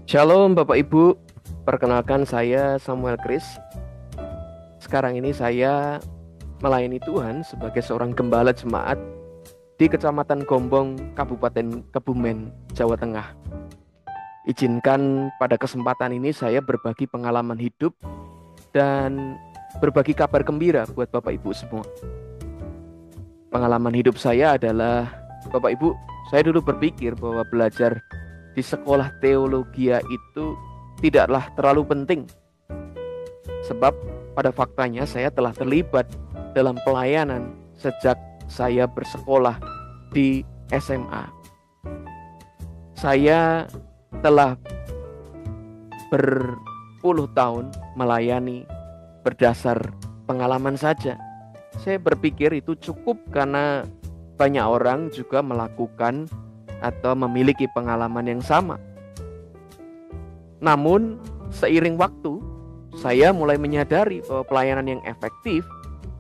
Shalom Bapak Ibu, perkenalkan saya Samuel Chris. Sekarang ini saya melayani Tuhan sebagai seorang gembala jemaat di Kecamatan Gombong, Kabupaten Kebumen, Jawa Tengah. Izinkan pada kesempatan ini saya berbagi pengalaman hidup dan berbagi kabar gembira buat Bapak Ibu semua. Pengalaman hidup saya adalah, Bapak Ibu, saya dulu berpikir bahwa belajar di sekolah teologi itu tidaklah terlalu penting. Sebab pada faktanya saya telah terlibat dalam pelayanan sejak saya bersekolah di SMA. Saya telah berpuluh tahun melayani berdasar pengalaman saja. Saya berpikir itu cukup karena banyak orang juga melakukan atau memiliki pengalaman yang sama. Namun, seiring waktu, saya mulai menyadari bahwa pelayanan yang efektif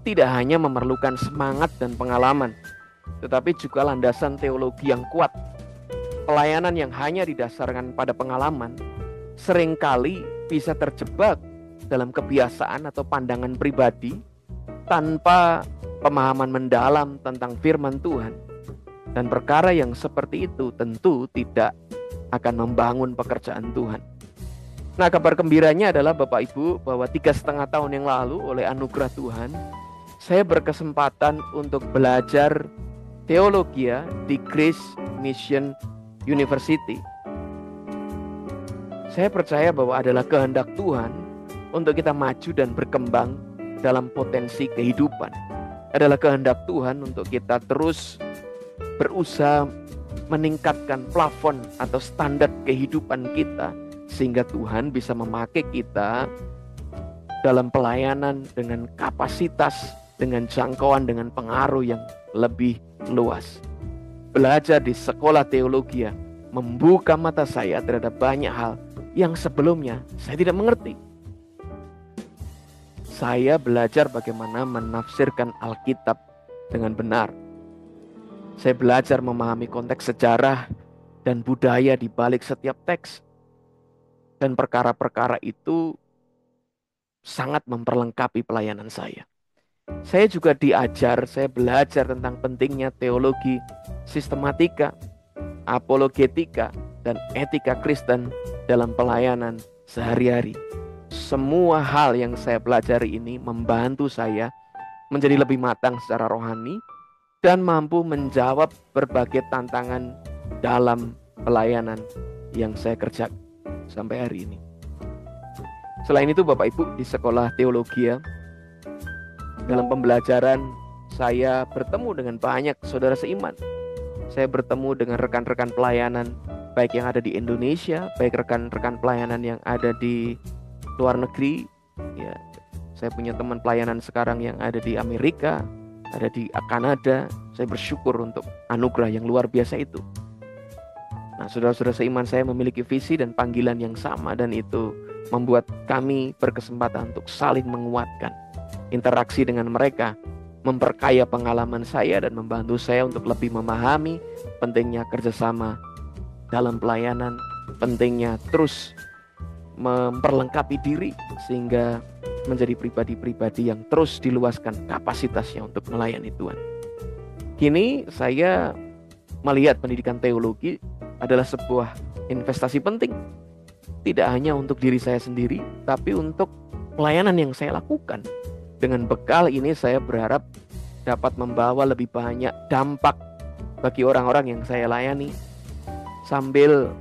tidak hanya memerlukan semangat dan pengalaman, tetapi juga landasan teologi yang kuat. Pelayanan yang hanya didasarkan pada pengalaman seringkali bisa terjebak dalam kebiasaan atau pandangan pribadi tanpa pemahaman mendalam tentang firman Tuhan. Dan perkara yang seperti itu tentu tidak akan membangun pekerjaan Tuhan. Nah, kabar gembiranya adalah Bapak Ibu bahwa 3,5 tahun yang lalu oleh anugerah Tuhan, saya berkesempatan untuk belajar teologi di Grace Mission University. Saya percaya bahwa adalah kehendak Tuhan untuk kita maju dan berkembang dalam potensi kehidupan. Adalah kehendak Tuhan untuk kita terus berusaha meningkatkan plafon atau standar kehidupan kita sehingga Tuhan bisa memakai kita dalam pelayanan dengan kapasitas, dengan jangkauan, dengan pengaruh yang lebih luas. Belajar di sekolah teologi membuka mata saya terhadap banyak hal yang sebelumnya saya tidak mengerti. Saya belajar bagaimana menafsirkan Alkitab dengan benar. Saya belajar memahami konteks sejarah dan budaya di balik setiap teks. Dan perkara-perkara itu sangat memperlengkapi pelayanan saya. Saya juga saya belajar tentang pentingnya teologi, sistematika, apologetika, dan etika Kristen dalam pelayanan sehari-hari. Semua hal yang saya pelajari ini membantu saya menjadi lebih matang secara rohani dan mampu menjawab berbagai tantangan dalam pelayanan yang saya kerjakan sampai hari ini. Selain itu Bapak Ibu, di sekolah teologi dalam pembelajaran saya bertemu dengan banyak saudara seiman. Saya bertemu dengan rekan-rekan pelayanan baik yang ada di Indonesia, baik rekan-rekan pelayanan yang ada di luar negeri. Ya, saya punya teman pelayanan sekarang yang ada di Amerika, ada di Kanada. Saya bersyukur untuk anugerah yang luar biasa itu. Nah, saudara-saudara seiman saya memiliki visi dan panggilan yang sama, dan itu membuat kami berkesempatan untuk saling menguatkan. Interaksi dengan mereka memperkaya pengalaman saya dan membantu saya untuk lebih memahami pentingnya kerjasama dalam pelayanan, pentingnya terus memperlengkapi diri sehingga menjadi pribadi-pribadi yang terus diluaskan kapasitasnya untuk melayani Tuhan. Kini saya melihat pendidikan teologi adalah sebuah investasi penting. Tidak hanya untuk diri saya sendiri, tapi untuk pelayanan yang saya lakukan. Dengan bekal ini saya berharap dapat membawa lebih banyak dampak bagi orang-orang yang saya layani, sambil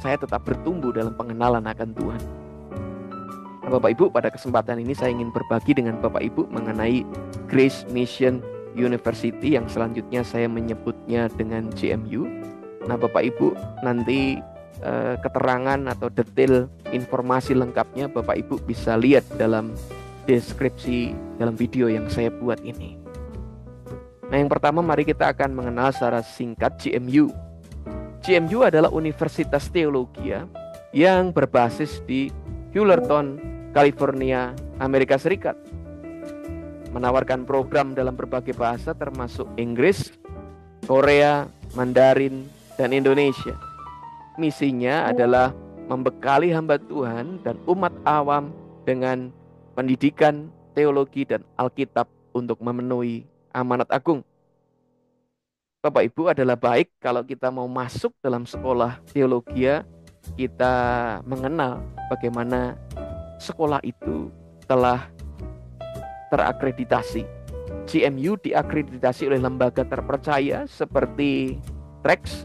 saya tetap bertumbuh dalam pengenalan akan Tuhan. Nah, Bapak Ibu, pada kesempatan ini saya ingin berbagi dengan Bapak Ibu mengenai Grace Mission University yang selanjutnya saya menyebutnya dengan GMU. Nah, Bapak Ibu, nanti keterangan atau detail informasi lengkapnya Bapak Ibu bisa lihat dalam deskripsi dalam video yang saya buat ini. Nah, yang pertama mari kita akan mengenal secara singkat GMU. GMU adalah Universitas Teologi yang berbasis di Fullerton, California, Amerika Serikat. Menawarkan program dalam berbagai bahasa termasuk Inggris, Korea, Mandarin, dan Indonesia. Misinya adalah membekali hamba Tuhan dan umat awam dengan pendidikan, teologi, dan Alkitab untuk memenuhi amanat agung. Bapak Ibu, adalah baik kalau kita mau masuk dalam sekolah teologi, kita mengenal bagaimana sekolah itu telah terakreditasi. GMU diakreditasi oleh lembaga terpercaya seperti TREX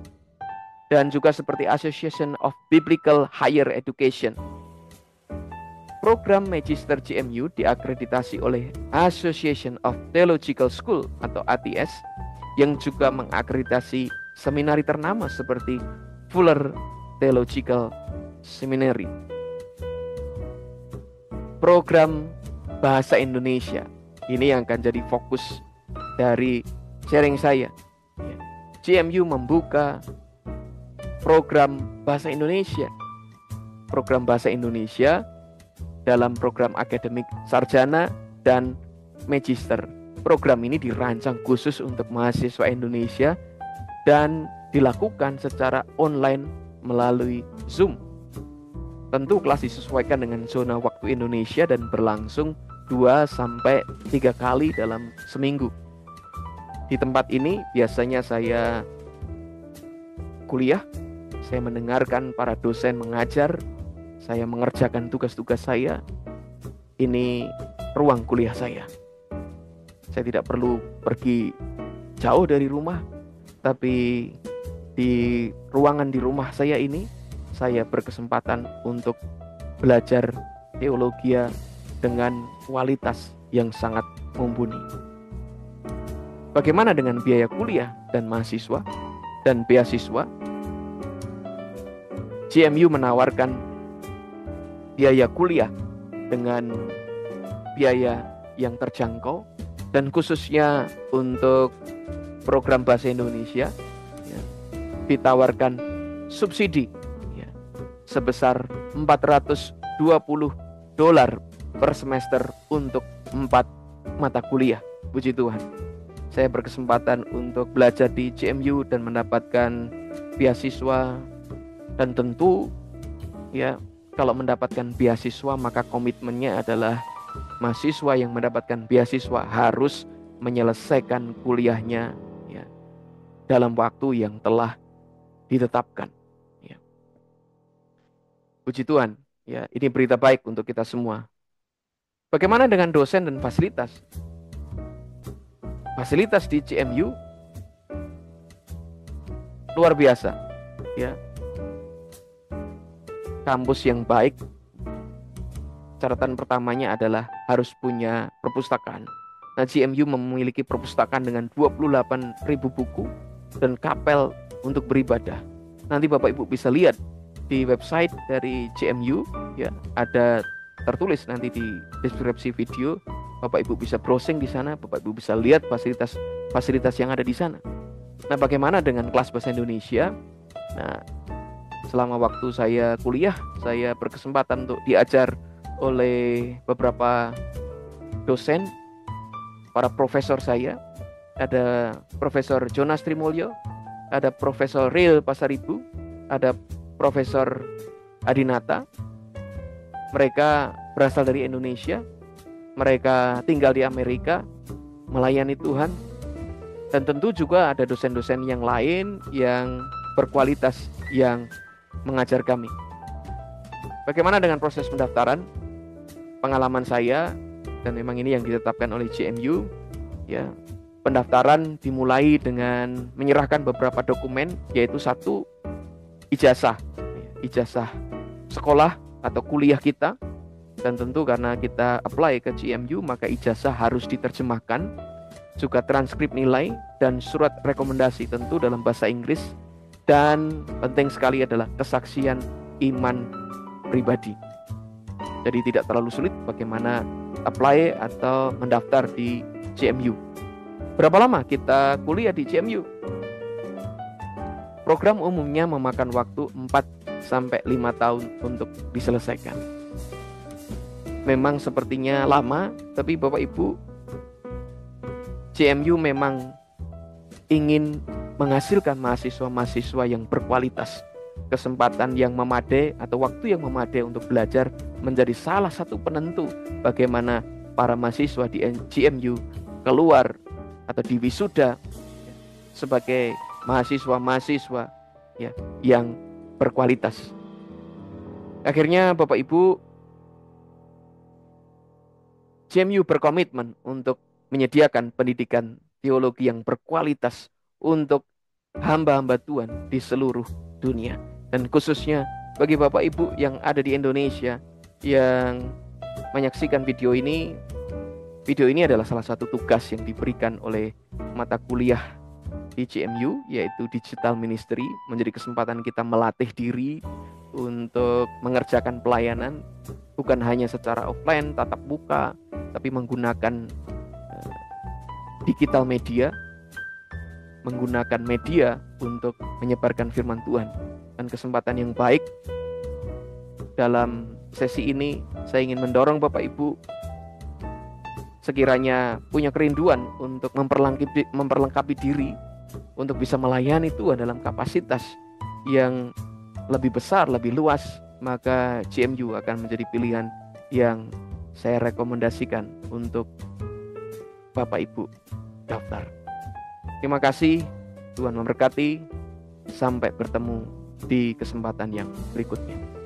dan juga seperti Association of Biblical Higher Education. Program Magister GMU diakreditasi oleh Association of Theological School atau ATS yang juga mengakreditasi seminari ternama seperti Fuller Theological Seminary. Program Bahasa Indonesia ini yang akan jadi fokus dari sharing saya. GMU membuka program Bahasa Indonesia. Program Bahasa Indonesia dalam program akademik sarjana dan magister. Program ini dirancang khusus untuk mahasiswa Indonesia dan dilakukan secara online melalui Zoom. Tentu kelas disesuaikan dengan zona waktu Indonesia dan berlangsung 2-3 kali dalam seminggu. Di tempat ini biasanya saya kuliah, saya mendengarkan para dosen mengajar, saya mengerjakan tugas-tugas saya. Ini ruang kuliah saya. Saya tidak perlu pergi jauh dari rumah, tapi di ruangan di rumah saya ini, saya berkesempatan untuk belajar teologi dengan kualitas yang sangat mumpuni. Bagaimana dengan biaya kuliah dan mahasiswa dan beasiswa? GMU menawarkan biaya kuliah dengan biaya yang terjangkau dan khususnya untuk program Bahasa Indonesia ditawarkan subsidi sebesar $420 per semester untuk 4 mata kuliah. Puji Tuhan, saya berkesempatan untuk belajar di GMU dan mendapatkan beasiswa. Dan tentu kalau mendapatkan beasiswa maka komitmennya adalah mahasiswa yang mendapatkan beasiswa harus menyelesaikan kuliahnya dalam waktu yang telah ditetapkan. Puji Tuhan, ini berita baik untuk kita semua. Bagaimana dengan dosen dan fasilitas? Fasilitas di GMU luar biasa, Kampus yang baik, catatan pertamanya adalah harus punya perpustakaan. Nah, GMU memiliki perpustakaan dengan 28.000 buku dan kapel untuk beribadah. Nanti Bapak Ibu bisa lihat di website dari GMU, ada tertulis nanti di deskripsi video. Bapak Ibu bisa browsing di sana, Bapak Ibu bisa lihat fasilitas yang ada di sana. Nah, bagaimana dengan kelas bahasa Indonesia? Nah, selama waktu saya kuliah, saya berkesempatan untuk diajar oleh beberapa dosen, para profesor saya. Ada Profesor Jonas Trimulyo, ada Profesor Real Pasaribu, ada Profesor Adinata. Mereka berasal dari Indonesia, mereka tinggal di Amerika, melayani Tuhan. Dan tentu juga ada dosen-dosen yang lain yang berkualitas yang mengajar kami. Bagaimana dengan proses pendaftaran? Pengalaman saya, dan memang ini yang ditetapkan oleh GMU, pendaftaran dimulai dengan menyerahkan beberapa dokumen, yaitu 1, ijazah sekolah atau kuliah kita. Dan tentu karena kita apply ke GMU, maka ijazah harus diterjemahkan, juga transkrip nilai dan surat rekomendasi tentu dalam bahasa Inggris. Dan penting sekali adalah kesaksian iman pribadi. Jadi tidak terlalu sulit bagaimana apply atau mendaftar di GMU. Berapa lama kita kuliah di GMU? Program umumnya memakan waktu 4-5 tahun untuk diselesaikan. Memang sepertinya lama, tapi Bapak Ibu, GMU memang ingin menghasilkan mahasiswa-mahasiswa yang berkualitas. kesempatan yang memadai atau waktu yang memadai untuk belajar menjadi salah satu penentu bagaimana para mahasiswa di GMU keluar atau diwisuda sebagai mahasiswa-mahasiswa ya yang berkualitas. Akhirnya Bapak Ibu, GMU berkomitmen untuk menyediakan pendidikan teologi yang berkualitas untuk hamba-hamba Tuhan di seluruh dunia. Dan khususnya bagi Bapak Ibu yang ada di Indonesia yang menyaksikan video ini adalah salah satu tugas yang diberikan oleh mata kuliah di GMU, yaitu Digital Ministry. Menjadi kesempatan kita melatih diri untuk mengerjakan pelayanan bukan hanya secara offline, tatap muka, tapi menggunakan digital media, menggunakan media untuk menyebarkan firman Tuhan. Dan kesempatan yang baik dalam sesi ini, saya ingin mendorong Bapak Ibu sekiranya punya kerinduan untuk memperlengkapi diri untuk bisa melayani Tuhan dalam kapasitas yang lebih besar, lebih luas, maka GMU akan menjadi pilihan yang saya rekomendasikan untuk Bapak Ibu daftar. Terima kasih, Tuhan memberkati. Sampai bertemu di kesempatan yang berikutnya.